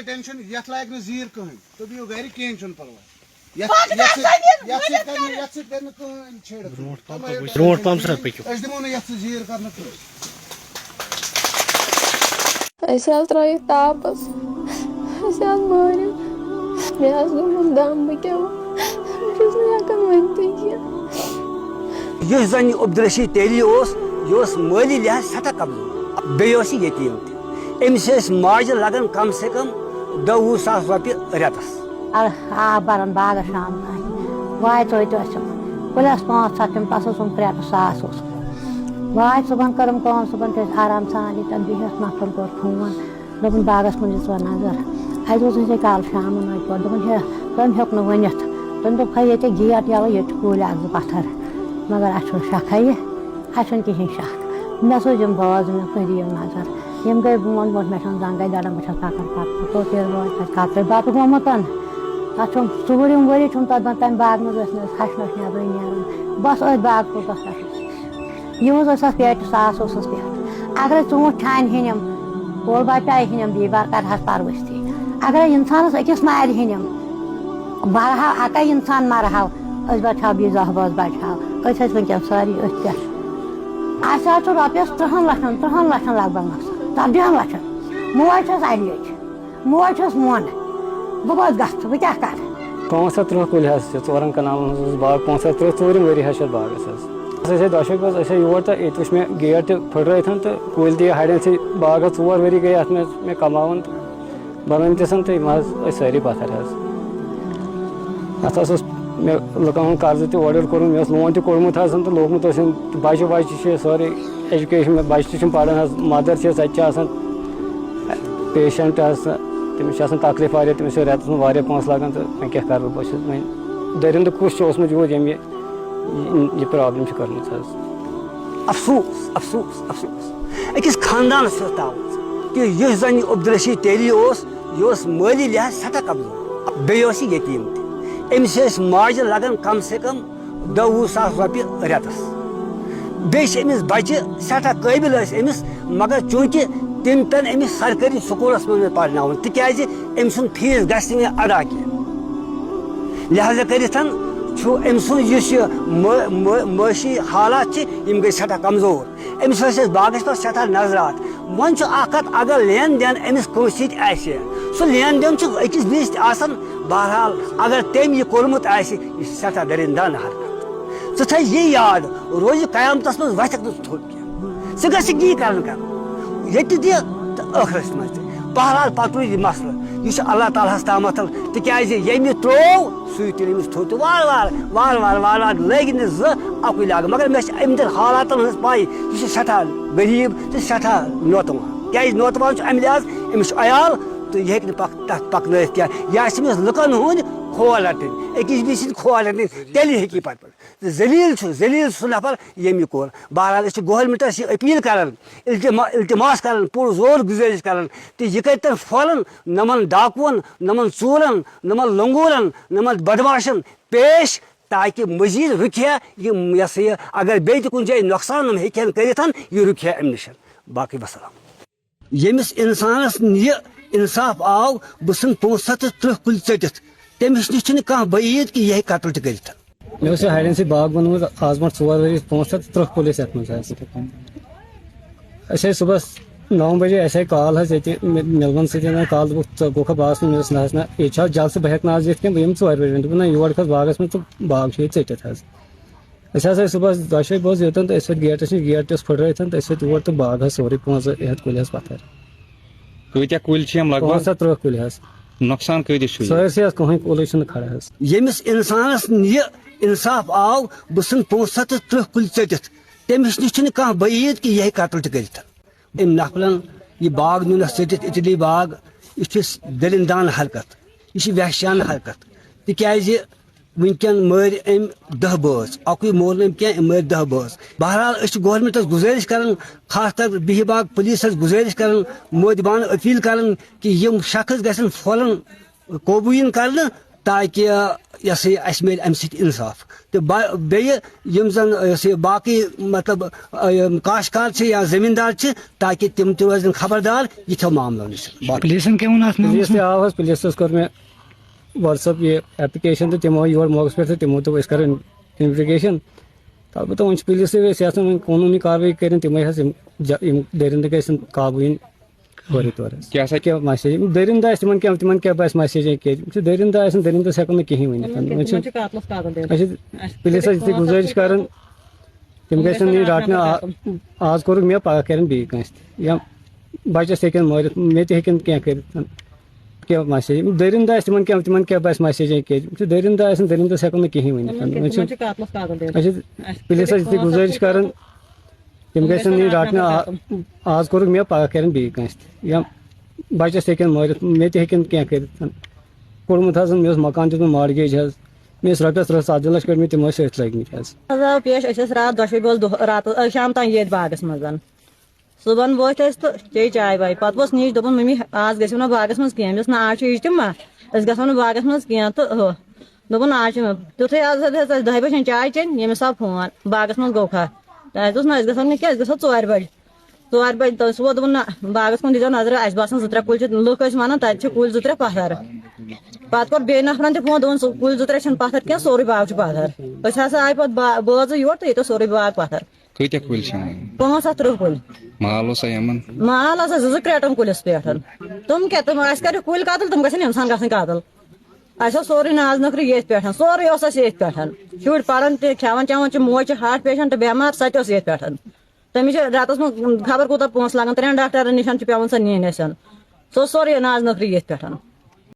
Tension یتھ لائق نا زیر کہین تو بہو گر کہین چھ پرواہ برونٹ پہم سر پکو دمو نا یتھ زیر کرنا ترٲیِکھ تاپس مٲرِتھ مےٚ گوٚمُت دم بہٕ کیٛاہ بہٕ چھَس نہٕ ہٮ۪کان ؤنتھٕے کینٛہہ یُس زن یہِ عبدالرشیٖد تیلی اوس یہِ اوس مٲلی لحاظ سٮ۪ٹھاہ کمزور بیٚیہِ اوس یہِ یتیٖم تہِ أمِس ٲسۍ ماجہِ لگان کم سے کم 10-20 ساس رۄپیہِ رٮ۪تس آب بران باغس شام تام واے توتہِ ٲسِم کُلٮ۪س 500 تِم پتہٕ اوسُم 300 ساس اوس واے صُبحن کٔرٕم کٲم صُبحن چھِ أسۍ آرام سان ییٚتٮ۪ن بِہِتھ نفرن کوٚر فون دوٚپُن باغس کُن دِژوا نظر اَسہِ دوٚپُس أسے کالہٕ شامن ٲدۍ پٲٹھۍ دوٚپُن ہے تٔمۍ ہیوٚک نہٕ ؤنِتھ تٔمۍ دوٚپ ہے ییٚتہِ گیٹ یَلہٕ ییٚتہِ چھِ کُلۍ 1-2 پتھر مگر اَسہِ چھُنہٕ شکھے یہِ اَسہِ چھُنہٕ کِہیٖنۍ شک مےٚ سوٗزۍ یِم بٲژ مےٚ تُہۍ دِیِو نظر یِم گٔے بہٕ ووٚنمُت مےٚ چھَنہٕ زنٛگے دَران بہٕ چھَس پکان توٚت ییٚلہِ وٲتۍ تَتہِ کَترِ بَتہٕ گوٚمُت تَتھ چھُم ژوٗرِم ؤری چھُم تَتھ تَمہِ باغہٕ منٛز ٲسۍ نہٕ أسۍ ہَچہِ نَس نیٚبرٕے نیران بس أتھۍ باغ پوٚتَس پٮ۪ٹھ یِہُس ٲس اَتھ پیٹہِ 1000 اوسُس پٮ۪ٹھ اگرے ژوٗنٛٹھۍ چھانہِ ہِنٮ۪م کول بَچایہِ ہِنٮ۪م دیٖوار کَرٕہَس پَروٕستی اگرے اِنسانَس أکِس مارِ ہِنٮ۪م بَرٕہاو اَکَے اِنسان مَرٕہاو أسۍ بَچہاو بیٚیہِ 10 بٲژ بَچہاو أسۍ ٲسۍ وٕنکٮ۪ن سٲری أتھۍ پٮ۪ٹھ اَسہِ حظ چھُ رۄپیَس 30 لَچھَن لگ بگ نۄقصان 40 لَچھَن موج چھَس اَلیج موج چھَس مۄنٛڈ بہٕ کوٚت گژھٕ بہٕ کیٛاہ کَرٕ 530 کُلۍ حظ چھِ 4 کنالن منٛز اوس باغ 530 ژوٗرِم ؤری حظ چھِ اَتھ باغس حظ أسۍ ٲسۍ دۄشوٕے بٲژ أسۍ آے یور تہٕ ییٚتہِ وٕچھ مےٚ گیٹ تہِ پھٕٹرٲیِتھ تہٕ کُلۍ تہِ ہَڑٮ۪ن سۭتۍ باغس 4 ؤری گٔے اَتھ منٛز مےٚ کماوان تہٕ بنٲومٕتِس تہٕ یِم حظ ٲسۍ سٲری پتھر حظ اَتھ حظ اوس مےٚ لُکن ہُنٛد قرضہٕ تہِ اورٕ یورٕ کوٚرمُت مےٚ اوس لون تہِ کوٚڑمُت حظ تہٕ لوگمُت اوسُم بچہِ وچہِ چھِ سورُے ایجوکیشن بچہِ تہِ چھِم پران حظ مدر چھِ سۄ تہِ چھِ آسان پیشنٹ حظ تہٕ تٔمِس چھِ آسان تکلیٖف واریاہ تٔمِس چھِ رٮ۪تس منٛز واریاہ پونٛسہٕ لگان تہٕ وۄنۍ کیٛاہ کرٕ بہٕ چھُس وۄنۍ دٔرِنٛدٕ کُس چھُ اوسمُت یوٗت ییٚمۍ یہِ پرابلِم چھِ کٔرمٕژ حظ افسوٗس افسوٗس افسوٗس أکِس خاندانس چھُ تاوُز کہِ یُس زن یہِ عبدالرشیٖد تیلی اوس یہِ اوس مٲلی لحاظ سٮ۪ٹھاہ کمزور بیٚیہِ اوس یہِ یتیٖم تہِ أمِس ٲسۍ ماجہِ لگان کم سے کم 10-20 ساس رۄپیہِ رٮ۪تس بیٚیہِ چھِ أمِس بچہِ سٮ۪ٹھاہ قٲبِل ٲسۍ أمِس مگر چوٗنٛکہِ تِم پٮ۪ن أمِس سرکٲری سکوٗلس منٛز پرناوُن تِکیٛازِ أمۍ سُنٛد فیٖس گژھِ نہٕ مےٚ ادا کینٛہہ لہٰذا کٔرِتھ چھُ أمۍ سُنٛد یُس یہِ معٲشی حالات چھِ یِم گٔے سٮ۪ٹھاہ کمزور أمِس ٲسۍ أسۍ باغس پٮ۪ٹھ سٮ۪ٹھاہ نظرات وۄنۍ چھُ اکھ کتھ اگر لین دین أمِس کٲنٛسہِ سۭتۍ آسہِ سُہ لین دین چھُ أکِس بیٚیِس تہِ آسان بہرحال اگر تٔمۍ یہِ کوٚرمُت آسہِ یہِ چھِ سٮ۪ٹھاہ دٔرِندانہٕ حرکت ژٕ تھٲے یہِ یاد روزِ قیامتس منٛز وتھکھ نہٕ ژٕ تھوٚد کینٛہہ ژٕ گژھکھ یی کرُن ییٚتہِ تہِ تہٕ ٲخرس منٛز تہِ بہرحال پتہٕ روٗد یہِ مسلہٕ یہِ چھُ اللہ تعالیٰ ہس تامتھ تِکیٛازِ ییٚمہِ یہِ ترٛوو سُے تُلہِ أمِس تھوٚد تہٕ وارٕ لٲگۍ نہٕ زٕ اکُے لاگہٕ مگر مےٚ چھِ أمۍ حالاتن ہٕنٛز پاے یہِ چھُ سٮ۪ٹھاہ غریٖب تہٕ سٮ۪ٹھاہ نوتوان کیٛازِ نوتوان چھُ امہِ لحاظ أمِس چھُ عیال تہٕ یہِ ہیٚکہِ نہٕ تتھ پکنٲیِتھ کینٛہہ یہِ آسہِ أمِس لُکن ہُنٛد کھول رٹٕنۍ أکِس بیٚیِس سٕنٛدۍ کھول رٹٕنۍ تیٚلی ہیٚکہِ یہِ پتہٕ ذلیٖل چھُ سُہ نفر ییٚمۍ یہِ کوٚر بہرحال أسۍ چھِ گورمنٹس یہِ أپیٖل کران التماس کران پوٗرٕ زور گُزٲرِش کران تہٕ یہِ کٔرۍ تن فوراً نۄمن ڈاکوٗوَن نۄمن ژوٗرن نۄمن لنگوٗرن نۄمن بدماشن پیش تاکہِ مٔزیٖد رُکہِ ہا یہِ ہسا یہِ اگر بیٚیہِ تہِ کُنہِ جایہِ نۄقصان یِم ہیٚکہِ ہن کٔرِتھ یہِ رُکہِ ہا اَمہِ نِش باقٕے وسلام ییٚمِس اِنسانس یہِ انصاف آو بہٕ ژھٕن 530 کُلۍ ژٔٹِتھ تٔمِس نِش چھُنہٕ کانٛہہ بعیٖد کہِ یہِ ہیٚکہِ قتل تہِ کٔرِتھ مےٚ اوس یہِ ہَڑٮ۪ن سۭتۍ باغ بنومُت آز برونٛٹھ 4 ؤری 530 کُلۍ ٲسۍ یَتھ منٛز حظ أسۍ آے صُبحس 9 بجے اَسہِ آے کال حظ ییٚتہِ مِلوَن سۭتۍ آے کال دوٚپُکھ ژٕ گوٚکھا باغس منٛز مےٚ دوٚپُس نہ حظ نہ ییٚتہِ چھُ حظ جلسہٕ بہٕ ہٮ۪کہٕ نہٕ آز یِتھ کینٛہہ بہٕ یِمہٕ 4 بجے دوٚپُن نہ یور کھس باغس منٛز تہٕ باغ چھُ ییٚتہِ ژٔٹِتھ حظ أسۍ حظ آے صُبحس دۄشوے بٲژ یوٚتن تہٕ أسۍ ؤتھۍ گیٹس نِش گیٹ تہِ اوس پھٕٹرٲیِتھ تہٕ أسۍ ؤتھۍ اور تہٕ باغ حظ سورُے 5 کُلۍ حظ پتھر کۭتیاہ کُلۍ چھِ یِم لگ بگ 530 کُلۍ حظ نۄقصان کۭتِس چھُ سٲرسٕے حظ کٕہٕنۍ کُلٕے چھُنہٕ کھڑا حظ ییٚمِس اِنسانس یہِ انصاف آو بہٕ ژھٕن 530 کُلۍ ژٔٹِتھ تٔمِس نِش چھُنہٕ کانٛہہ بعیٖد کہِ یہِ ہیٚکہِ قتل تہِ کٔرِتھ أمۍ نفرن یہِ باغ نیونس ژٔٹِتھ اِٹلی باغ یہِ چھُ دٔرِندانہٕ حرکت یہِ چھِ وحشیانہٕ حرکت تِکیٛازِ وٕنکٮ۪ن مٲرۍ أمۍ 10 بٲژ اکُے مور نہٕ أمۍ کینٛہہ أمۍ مٲرۍ 10 بٲژ بہرحال أسۍ چھِ گورمنٹس گُزٲرِش کران خاص کر بِہہِ باغ پُلیٖسس گُزٲرِش کران مودبانہٕ أپیٖل کران کہِ یِم شخص گژھن فوراً قوبوین کرنے تاکہ یہ سا اس مل امہ سۭتۍ انصاف تو بیٚیہِ زن یہ باقی مطلب کاشتکار یا زمیندار تاکہ تم تہ روزن خبردار یتھو معاملو نش. پولیسن کیا ون پولیس تہ آو پولیسس کور مے واٹس ایپ یہ ایپلکیشن تو تمو یور موقعس پہ تمو تو اس کریں انویسٹیگیشن البتہ ون پولیس یژھان قانونی کاروٲیی کریں تمے درندٕ گژھن قابو ین فوری طور کیا میسیج درندٕ آسہِ تمن کیا باسہِ میسیج کیٛازِ درندٕ آسن درندس ہیٚکو نہٕ کہیٖنۍ ؤنِتھ پولیسس یہِ گُزٲرِش کران تم گژھن یہِ رٹنہٕ آز کوٚرُکھ مےٚ پگہہ کرن بیٚیہِ کٲنٛسہِ تہِ یا بچس ہیٚکن مٲرِتھ مےٚ تہِ ہیٚکن کینٛہہ کٔرِتھ کیا میسیج درندٕ آسہِ تمن کیا باسہِ میسیج کیٛازِ درندٕ آسن درندس ہیٚکو نہٕ کہیٖنۍ ؤنِتھ پولیسس یہِ گُزٲرِش کران تم گژھن یہِ رٹنہٕ آز کوٚرُکھ مےٚ پگہہ کرن بیٚیہِ کٲنٛسہِ تہِ یا بچس ہیٚکن مٲرِتھ مےٚ تہِ ہیٚکن کینٛہہ کٔرِتھ کوٚڑمُت حظ مےٚ اوس مکان دیُتمُت مارگیج حظ مےٚ ٲسۍ رۄپیس 30-40 لچھ کٔڑمٕتۍ تِم ٲسۍ أتھۍ لٔگمٕتۍ حظ. آو پیش أسۍ ٲسۍ راتھ دۄشوے بٲژ رات شام تام ییٚتۍ باغس منٛز صبحن ؤتھۍ أسۍ تہٕ چیٚیہِ چاے واے پتہٕ ووٚس نِچ دوٚپُن مٔمی آز گژھِو نہٕ باغس منٛز کینٛہہ مےٚ دوٚپُس نہ آز چھُ اجتماع أسۍ گژھو نہٕ باغس منٛز کینٛہہ تہٕ دوٚپُن آز چھُ تیُتھُے آز ٲسۍ اَسہِ 10 بجے چاے چیٚنۍ ییٚمِس آو فون باغس منٛز گوٚو کھا اَسہِ دوٚپُس نہ أسۍ گژھو نہٕ کینٛہہ أسۍ گژھو 4 بجہِ تہٕ سُہ ووت دوٚپُن نہ باغس کُن دیٖزیو نظر اَسہِ باسان 2-3 کُلۍ چھِ لُکھ ٲسۍ وَنان تَتہِ چھِ کُلۍ 2-3 پتھر پتہٕ کوٚر بیٚیہِ نفرن تہِ فون دوٚپُن سُہ کُلۍ 2-3 چھِنہٕ پتھر کینٛہہ سورُے باغ چھُ پتھر أسۍ ہسا آیہِ پتہٕ بٲژٕ یور تہٕ ییٚتہِ اوس سورُے باغ پتھر. کۭتیاہ کُلۍ چھِ 35 کُلۍ مال اوسا یِمن مال ہسا 2 کرٛیٹن کُلِس پٮ۪ٹھ تِم کیٛاہ تِم اَسہِ کَرِ کُلۍ قتل تِم گژھن اِنسان گژھٕنۍ قتل اَسہِ اوس سورُے ناز نخری ییٚتھۍ پٮ۪ٹھ سورُے اوس اَسہِ ییٚتھۍ پٮ۪ٹھ شُرۍ پران تہِ کھٮ۪وان چٮ۪وان چھِ موج چھِ ہاٹ پیشنٹ بٮ۪مار سۄ تہِ ٲس ییٚتھۍ پٮ۪ٹھ تٔمِس چھِ رٮ۪تس منٛز خبر کوٗتاہ پونٛسہٕ لگان 3 ڈاکٹرن نِش چھِ پیوان سۄ نِنۍ اَسہِ سۄ ٲس سورُے ناز نخری ییٚتھۍ پٮ۪ٹھ.